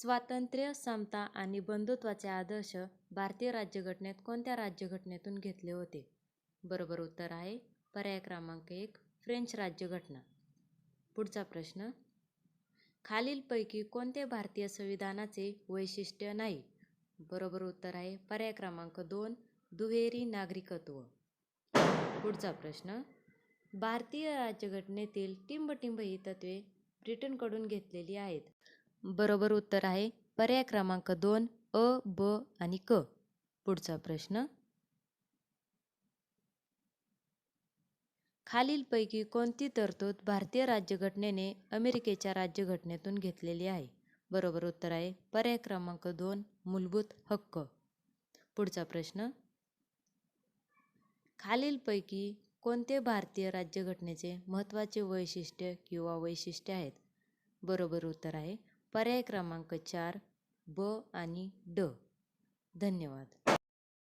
स्वातंत्र्य, समता आणि बंधुत्वाचे आदर्श भारतीय राज्यघटनेत कोणत्या राज्यघटनेतून घेतले होते? बरोबर उत्तर आहे पर्याय क्रमांक 1 फ्रेंच राज्यघटना. पुढचा प्रश्न, खालीलपैकी कोणते भारतीय संविधानाचे वैशिष्ट्य नाही? बरोबर उत्तर आहे पर्याय क्रमांक 2 दुहेरी नागरिकत्व. पुढचा प्रश्न, भारतीय राज्यघटनेतील टिंब-टिंब ही तत्त्वे ब्रिटनकडून घेतलेली आहेत. बरोबर उत्तर आहे पर्याय क्रमांक 2 अ, ब आणि क. पुढचा प्रश्न, खालीलपैकी कोणती तरतूद भारतीय राज्यघटनेने अमेरिकेच्या राज्यघटनेतून घेतलेली आहे? बरोबर उत्तर आहे पर्याय क्रमांक 2 मूलभूत हक्क. पुढचा प्रश्न, खालीलपैकी कोणते भारतीय राज्यघटनेचे महत्त्वाचे वैशिष्ट्य किंवा वैशिष्ट्य आहेत? बरोबर उत्तर आहे पर्याय क्रमांक 4 ब आणि ड. धन्यवाद.